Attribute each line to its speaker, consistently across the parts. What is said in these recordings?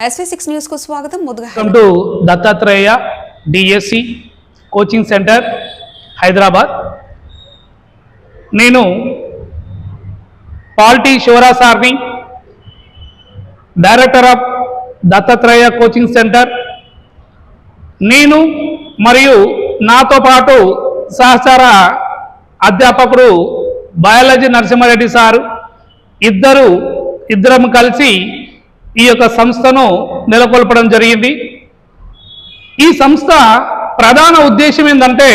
Speaker 1: SV6 news కు స్వాగతం.
Speaker 2: Welcome to Dattatreya DSC coaching centre Hyderabad. నేను పాలిటీ శివరాజ్ సార్ని, director of Dattatreya coaching centre. నేను మరియు నాతో పాటు సహచర అధ్యాపకుడు బయాలజీ నరసింహారెడ్డి సారు ఇద్దరం కలిసి ఈ యొక్క సంస్థను నెలకొల్పడం జరిగింది. ఈ సంస్థ ప్రధాన ఉద్దేశం ఏంటంటే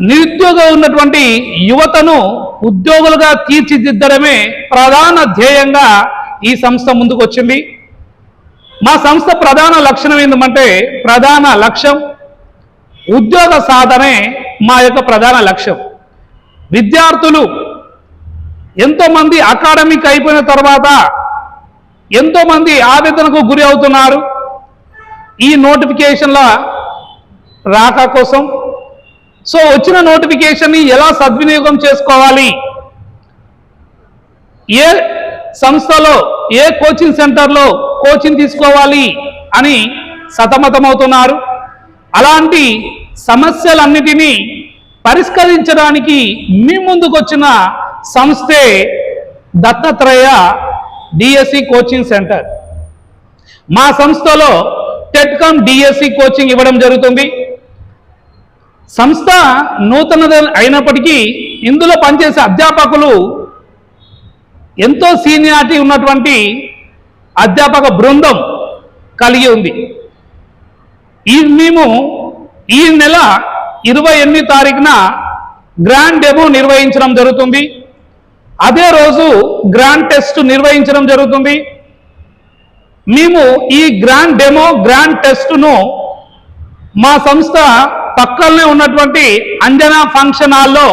Speaker 2: నిరుద్యోగం ఉన్నటువంటి యువతను ఉద్యోగులుగా తీర్చిదిద్దడమే ప్రధాన ధ్యేయంగా ఈ సంస్థ ముందుకు వచ్చింది. మా సంస్థ ప్రధాన లక్షణం ఏంటంటే ప్రధాన లక్ష్యం ఉద్యోగ సాధనే మా యొక్క ప్రధాన లక్ష్యం. విద్యార్థులు ఎంతోమంది అకాడమిక్ అయిపోయిన తర్వాత ఎంతోమంది ఆవేదనకు గురి అవుతున్నారు ఈ నోటిఫికేషన్ల రాక కోసం. సో వచ్చిన నోటిఫికేషన్ని ఎలా సద్వినియోగం చేసుకోవాలి, ఏ సంస్థలో ఏ కోచింగ్ సెంటర్లో కోచింగ్ తీసుకోవాలి అని సతమతమవుతున్నారు. అలాంటి సమస్యలన్నిటినీ పరిష్కరించడానికి మీ ముందుకు వచ్చిన సంస్థే దత్తాత్రేయ డిఎస్సి కోచింగ్ సెంటర్. మా సంస్థలో టెట్కమ్ డిఎస్సి కోచింగ్ ఇవ్వడం జరుగుతుంది. సంస్థ నూతనది అయినప్పటికీ ఇందులో పనిచేసే అధ్యాపకులు ఎంతో సీనియారిటీ ఉన్నటువంటి అధ్యాపక బృందం కలిగి ఉంది. మేము ఈ నెల 28 తారీఖున గ్రాండ్ డెమో నిర్వహించడం జరుగుతుంది. అదే రోజు గ్రాండ్ టెస్ట్ నిర్వహించడం జరుగుతుంది. మేము ఈ గ్రాండ్ డెమో గ్రాండ్ టెస్ట్ను మా సంస్థ పక్కనే ఉన్నటువంటి అంజనా ఫంక్షన్ హాల్లో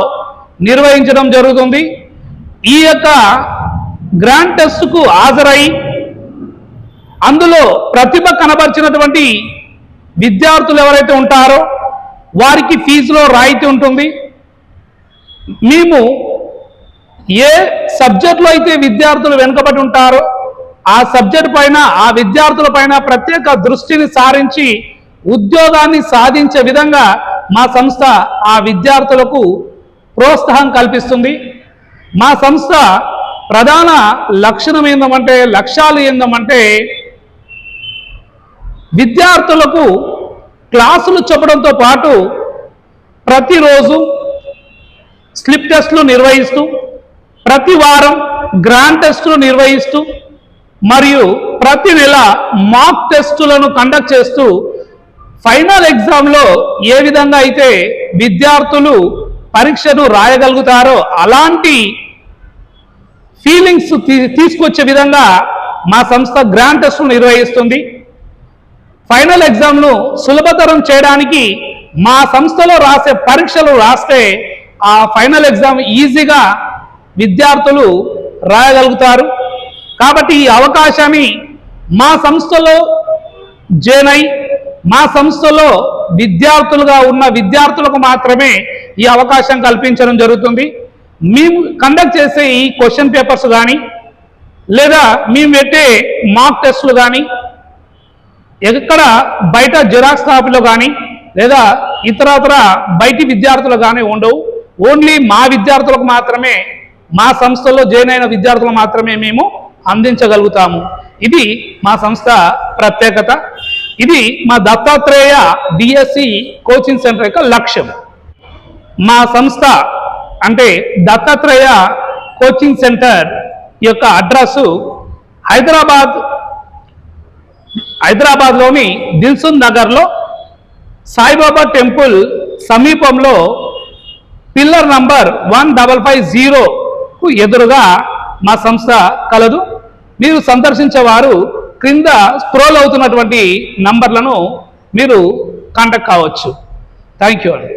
Speaker 2: నిర్వహించడం జరుగుతుంది. ఈ యొక్క గ్రాండ్ టెస్ట్కు హాజరై అందులో ప్రతిభ కనబరిచినటువంటి విద్యార్థులు ఎవరైతే ఉంటారో వారికి ఫీజులో రాయితీ ఉంటుంది. మేము ఏ సబ్జెక్టులో అయితే విద్యార్థులు వెనుకబడి ఉంటారో ఆ సబ్జెక్ట్ పైన ఆ విద్యార్థుల పైన ప్రత్యేక దృష్టిని సారించి ఉద్యోగాన్ని సాధించే విధంగా మా సంస్థ ఆ విద్యార్థులకు ప్రోత్సాహం కల్పిస్తుంది. మా సంస్థ ప్రధాన లక్ష్యాలు ఏంటంటే విద్యార్థులకు క్లాసులు చెప్పడంతో పాటు ప్రతిరోజు స్లిప్ టెస్టులు నిర్వహిస్తూ, ప్రతి వారం గ్రాండ్ టెస్టులు నిర్వహిస్తూ మరియు ప్రతి నెల మాక్ టెస్టులను కండక్ట్ చేస్తూ ఫైనల్ ఎగ్జామ్లో ఏ విధంగా అయితే విద్యార్థులు పరీక్షను రాయగలుగుతారో అలాంటి ఫీలింగ్స్ తీసుకొచ్చే విధంగా మా సంస్థ గ్రాండ్ టెస్టులు నిర్వహిస్తుంది. ఫైనల్ ఎగ్జామ్ను సులభతరం చేయడానికి మా సంస్థలో రాసే పరీక్షలు రాస్తే ఆ ఫైనల్ ఎగ్జామ్ ఈజీగా విద్యార్థులు రాయగలుగుతారు. కాబట్టి ఈ అవకాశాన్ని మా సంస్థలో జాయిన్ అయి మా సంస్థలో విద్యార్థులుగా ఉన్న విద్యార్థులకు మాత్రమే ఈ అవకాశం కల్పించడం జరుగుతుంది. మేము కండక్ట్ చేసే ఈ క్వశ్చన్ పేపర్స్ కానీ లేదా మేము పెట్టే మాక్ టెస్టులు కానీ ఎక్కడ బయట జిరాక్స్ కాపీలో కానీ లేదా ఇతరత్ర బయటి విద్యార్థులు కానీ ఉండవు. ఓన్లీ మా విద్యార్థులకు మాత్రమే, మా సంస్థలో జాయిన్ అయిన విద్యార్థులు మాత్రమే మేము అందించగలుగుతాము. ఇది మా సంస్థ ప్రత్యేకత. ఇది మా దత్తాత్రేయ డిఎస్సి కోచింగ్ సెంటర్ యొక్క లక్ష్యం. మా సంస్థ అంటే దత్తాత్రేయ కోచింగ్ సెంటర్ యొక్క అడ్రస్సు హైదరాబాద్లోని దిల్సుఖ్ నగర్లో సాయిబాబా టెంపుల్ సమీపంలో పిల్లర్ నంబర్ 1550కు ఎదురుగా మా సంస్థ కలదు. మీరు సందర్శించేవారు క్రింద స్క్రోల్ అవుతున్నటువంటి నంబర్లను మీరు కాంటాక్ట్ కావచ్చు. థ్యాంక్ యూ అండి.